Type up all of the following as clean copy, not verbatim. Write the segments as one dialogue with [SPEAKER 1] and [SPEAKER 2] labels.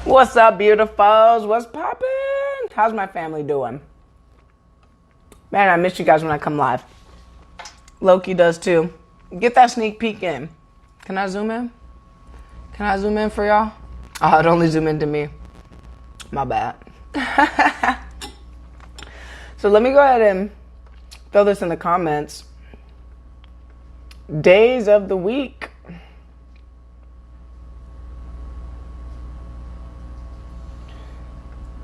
[SPEAKER 1] What's up, beautifuls? What's poppin'? How's my family doing? Man, I miss you guys when I come live. Loki does too. Get that sneak peek in. Can I zoom in? Can I zoom in for y'all? Oh, it only zoom into me. My bad. So let me go ahead and throw this in the comments. Days of the week.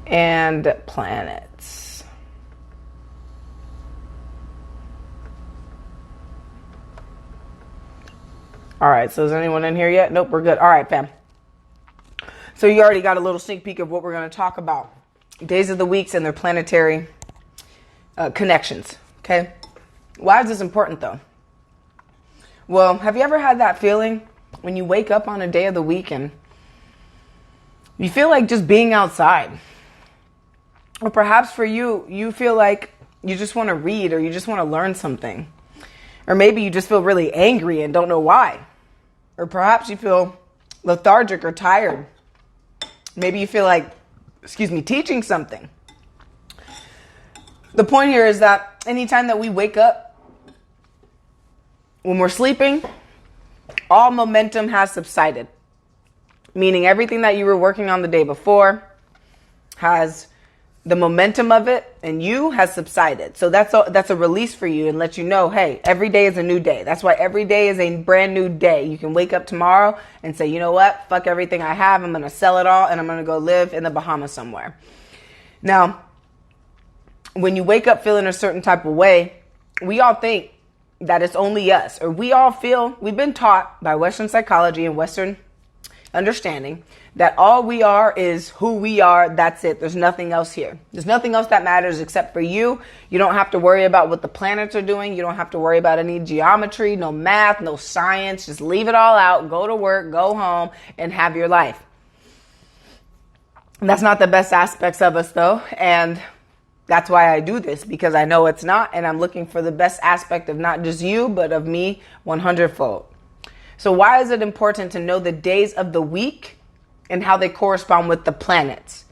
[SPEAKER 1] And planets. All right, so is anyone in here yet? Nope, we're good. All right, fam. So you already got a little sneak peek of what we're going to talk about. Days of the weeks and their planetary connections, okay? Why is this important, though? Well, have you ever had that feeling when you wake up on a day of the week and you feel like just being outside? Or perhaps for you, you feel like you just want to read or you just want to learn something. Or maybe you just feel really angry and don't know why. Or perhaps you feel lethargic or tired. Maybe you feel like, teaching something. The point here is that anytime that we wake up, when we're sleeping, all momentum has subsided. Meaning everything that you were working on the day before has the momentum of it and you has subsided. So that's a release for you and let you know, hey, every day is a new day. That's why every day is a brand new day. You can wake up tomorrow and say, you know what? Fuck everything I have. I'm going to sell it all and I'm going to go live in the Bahamas somewhere. Now, when you wake up feeling a certain type of way, we all think that it's only us, or we all feel, we've been taught by Western psychology and Western understanding that all we are is who we are. That's it. There's nothing else here. There's nothing else that matters except for you. You don't have to worry about what the planets are doing. You don't have to worry about any geometry, no math, no science. Just leave it all out. Go to work, go home, and have your life. And that's not the best aspects of us, though. And that's why I do this, because I know it's not. And I'm looking for the best aspect of not just you, but of me 100-fold. So why is it important to know the days of the week and how they correspond with the planets?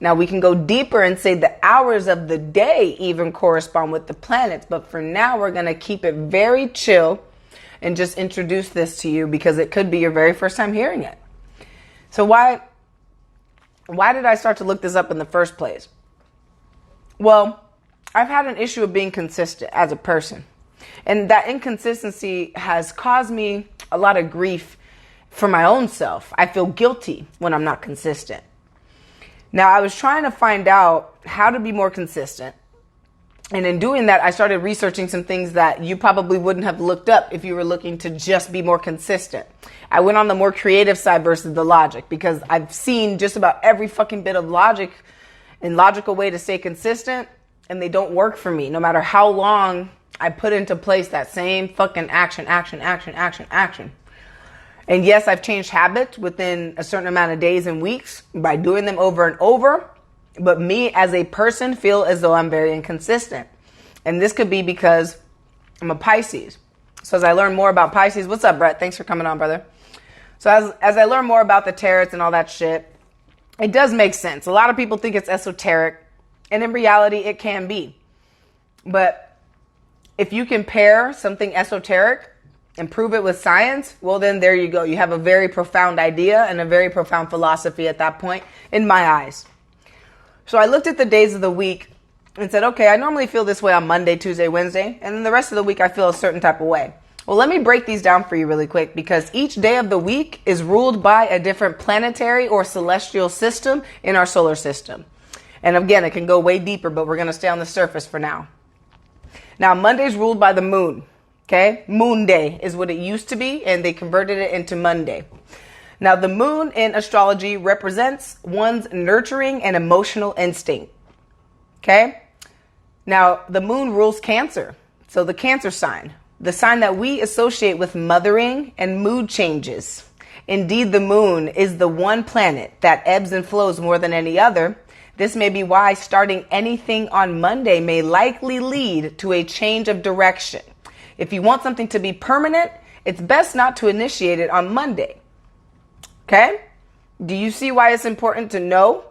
[SPEAKER 1] Now we can go deeper and say the hours of the day even correspond with the planets. But for now, we're going to keep it very chill and just introduce this to you because it could be your very first time hearing it. So why did I start to look this up in the first place? Well, I've had an issue of being consistent as a person. And that inconsistency has caused me a lot of grief for my own self. I feel guilty when I'm not consistent. Now, I was trying to find out how to be more consistent. And in doing that, I started researching some things that you probably wouldn't have looked up if you were looking to just be more consistent. I went on the more creative side versus the logic, because I've seen just about every fucking bit of logic and logical way to stay consistent, and they don't work for me, no matter how long I put into place that same fucking action. And yes, I've changed habits within a certain amount of days and weeks by doing them over and over. But me as a person feel as though I'm very inconsistent. And this could be because I'm a Pisces. So as I learn more about Pisces, what's up, Brett? Thanks for coming on, brother. So as I learn more about the tarots and all that shit, it does make sense. A lot of people think it's esoteric. And in reality, it can be. But if you compare something esoteric and prove it with science, well, then there you go. You have a very profound idea and a very profound philosophy at that point, in my eyes. So I looked at the days of the week and said, okay, I normally feel this way on Monday, Tuesday, Wednesday, and then the rest of the week I feel a certain type of way. Well, let me break these down for you really quick, because each day of the week is ruled by a different planetary or celestial system in our solar system. And again, it can go way deeper, but we're going to stay on the surface for now. Now, Monday's ruled by the moon, okay? Moon day is what it used to be, and they converted it into Monday. Now, the moon in astrology represents one's nurturing and emotional instinct, okay? Now, the moon rules Cancer, so the Cancer sign, the sign that we associate with mothering and mood changes. Indeed, the moon is the one planet that ebbs and flows more than any other. This may be why starting anything on Monday may likely lead to a change of direction. If you want something to be permanent, it's best not to initiate it on Monday. Okay? Do you see why it's important to know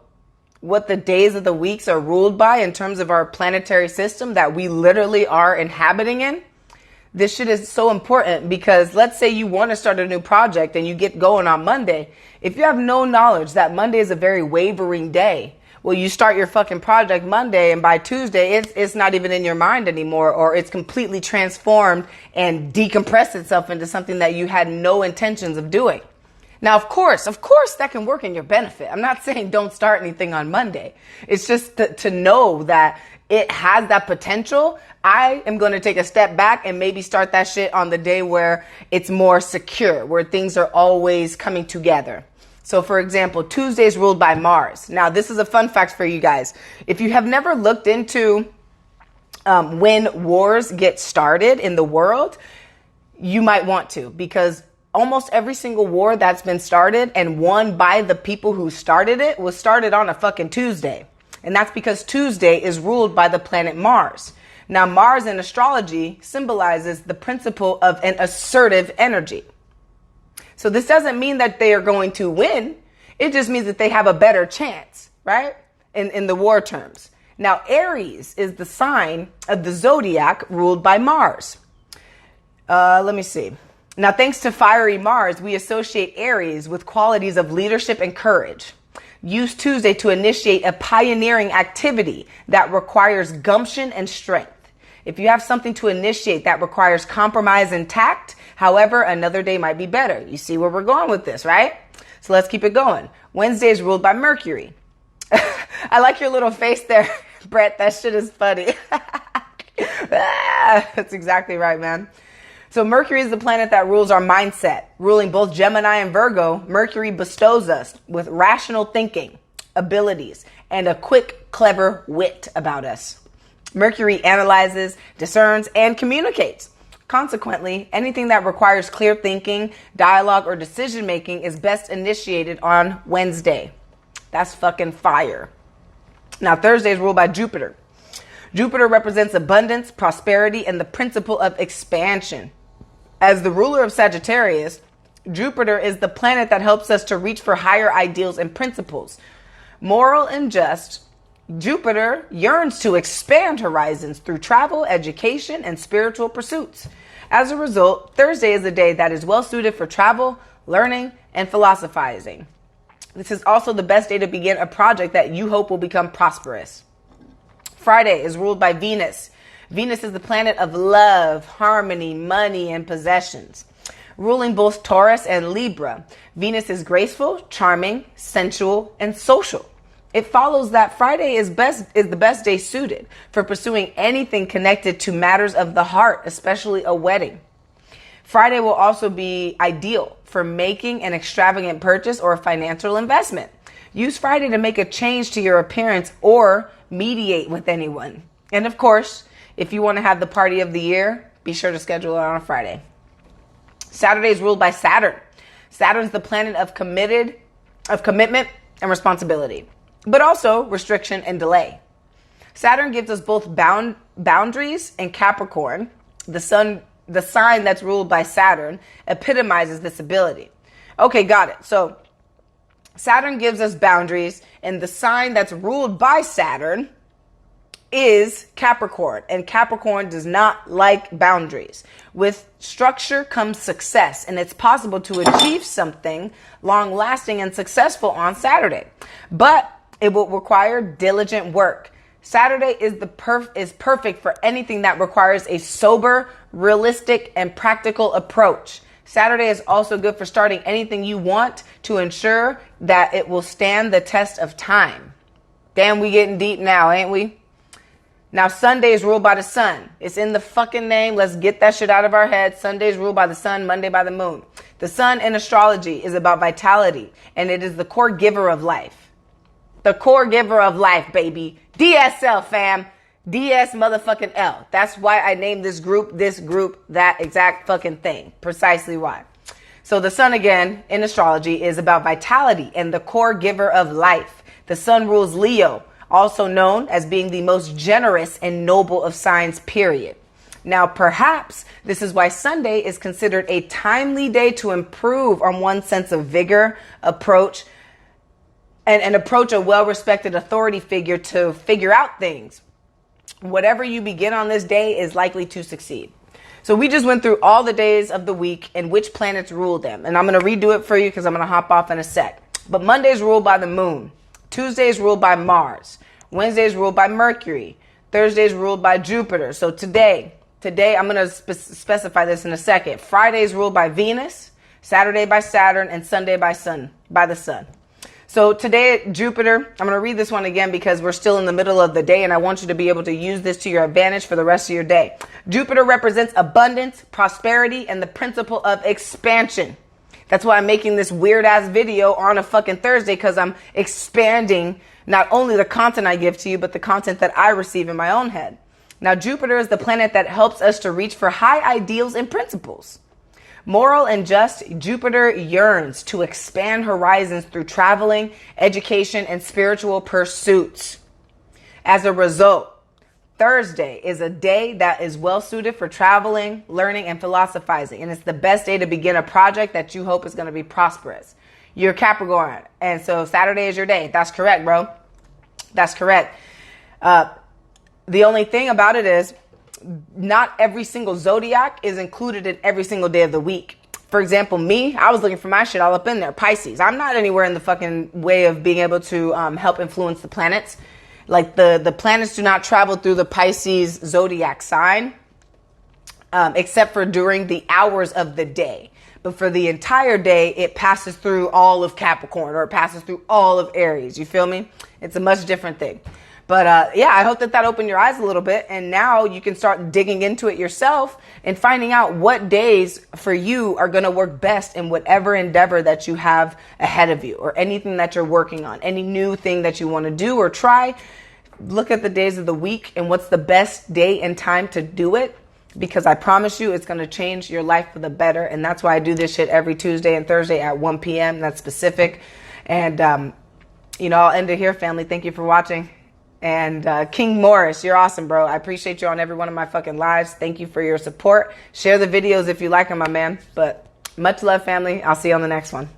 [SPEAKER 1] what the days of the weeks are ruled by in terms of our planetary system that we literally are inhabiting in? This shit is so important because let's say you want to start a new project and you get going on Monday. If you have no knowledge that Monday is a very wavering day, well, you start your fucking project Monday and by Tuesday, it's not even in your mind anymore, or it's completely transformed and decompressed itself into something that you had no intentions of doing. Now, of course, that can work in your benefit. I'm not saying don't start anything on Monday. It's just to know that it has that potential. I am going to take a step back and maybe start that shit on the day where it's more secure, where things are always coming together. So, for example, Tuesday is ruled by Mars. Now, this is a fun fact for you guys. If you have never looked into when wars get started in the world, you might want to, because almost every single war that's been started and won by the people who started it was started on a fucking Tuesday. And that's because Tuesday is ruled by the planet Mars. Now, Mars in astrology symbolizes the principle of an assertive energy. So this doesn't mean that they are going to win. It just means that they have a better chance, right? In the war terms. Now, Aries is the sign of the zodiac ruled by Mars. Let me see. Now, thanks to fiery Mars, we associate Aries with qualities of leadership and courage. Use Tuesday to initiate a pioneering activity that requires gumption and strength. If you have something to initiate that requires compromise and tact, however, another day might be better. You see where we're going with this, right? So let's keep it going. Wednesday is ruled by Mercury. I like your little face there, Brett. That shit is funny. That's exactly right, man. So Mercury is the planet that rules our mindset. Ruling both Gemini and Virgo, Mercury bestows us with rational thinking, abilities, and a quick, clever wit about us. Mercury analyzes, discerns, and communicates. Consequently, anything that requires clear thinking, dialogue, or decision making is best initiated on Wednesday. That's fucking fire. Now, Thursday is ruled by Jupiter. Jupiter represents abundance, prosperity, and the principle of expansion. As the ruler of Sagittarius, Jupiter is the planet that helps us to reach for higher ideals and principles. Moral and just, Jupiter yearns to expand horizons through travel, education, and spiritual pursuits. As a result, Thursday is a day that is well suited for travel, learning, and philosophizing. This is also the best day to begin a project that you hope will become prosperous. Friday is ruled by Venus. Venus is the planet of love, harmony, money, and possessions. Ruling both Taurus and Libra, Venus is graceful, charming, sensual, and social. It follows that Friday is the best day suited for pursuing anything connected to matters of the heart, especially a wedding. Friday will also be ideal for making an extravagant purchase or a financial investment. Use Friday to make a change to your appearance or mediate with anyone. And of course, if you want to have the party of the year, be sure to schedule it on a Friday. Saturday is ruled by Saturn. Saturn is the planet of commitment and responsibility, but also restriction and delay. Saturn gives us both boundaries and Capricorn. The sign that's ruled by Saturn, epitomizes this ability. Okay, got it. So Saturn gives us boundaries, and the sign that's ruled by Saturn is Capricorn, and Capricorn does not like boundaries. With structure comes success, and it's possible to achieve something long-lasting and successful on Saturday, but it will require diligent work. Saturday is perfect for anything that requires a sober, realistic, and practical approach. Saturday is also good for starting anything you want to ensure that it will stand the test of time. Damn, we getting deep now, ain't we? Now, Sunday is ruled by the sun. It's in the fucking name. Let's get that shit out of our heads. Sunday is ruled by the sun, Monday by the moon. The sun in astrology is about vitality, and it is the core giver of life. The core giver of life, baby. DSL, fam. DS motherfucking L. That's why I named this group, that exact fucking thing. Precisely why. So the sun, again, in astrology is about vitality and the core giver of life. The sun rules Leo, also known as being the most generous and noble of signs, period. Now, perhaps this is why Sunday is considered a timely day to improve on one's sense of vigor, approach, and approach a well-respected authority figure to figure out things. Whatever you begin on this day is likely to succeed. So we just went through all the days of the week and which planets rule them. And I'm going to redo it for you because I'm going to hop off in a sec. But Monday's ruled by the moon. Tuesday's ruled by Mars. Wednesday's ruled by Mercury. Thursday's ruled by Jupiter. So today I'm going to specify this in a second. Friday's ruled by Venus, Saturday by Saturn, and Sunday by the sun. So today, Jupiter, I'm going to read this one again because we're still in the middle of the day and I want you to be able to use this to your advantage for the rest of your day. Jupiter represents abundance, prosperity, and the principle of expansion. That's why I'm making this weird ass video on a fucking Thursday, because I'm expanding not only the content I give to you, but the content that I receive in my own head. Now, Jupiter is the planet that helps us to reach for high ideals and principles. Moral and just, Jupiter yearns to expand horizons through traveling, education, and spiritual pursuits. As a result, Thursday is a day that is well suited for traveling, learning, and philosophizing. And it's the best day to begin a project that you hope is going to be prosperous. You're Capricorn, and so Saturday is your day. That's correct, bro. That's correct. The only thing about it is, not every single zodiac is included in every single day of the week. For example, me, I was looking for my shit all up in there. Pisces. I'm not anywhere in the fucking way of being able to help influence the planets. Like the planets do not travel through the Pisces zodiac sign, except for during the hours of the day. But for the entire day, it passes through all of Capricorn, or it passes through all of Aries. You feel me? It's a much different thing. But yeah, I hope that opened your eyes a little bit. And now you can start digging into it yourself and finding out what days for you are going to work best in whatever endeavor that you have ahead of you, or anything that you're working on, any new thing that you want to do or try. Look at the days of the week and what's the best day and time to do it, because I promise you it's going to change your life for the better. And that's why I do this shit every Tuesday and Thursday at 1 p.m. That's specific. And, I'll end it here, family. Thank you for watching. And King Morris, you're awesome, bro. I appreciate you on every one of my fucking lives. Thank you for your support. Share the videos if you like them, my man. But much love, family. I'll see you on the next one.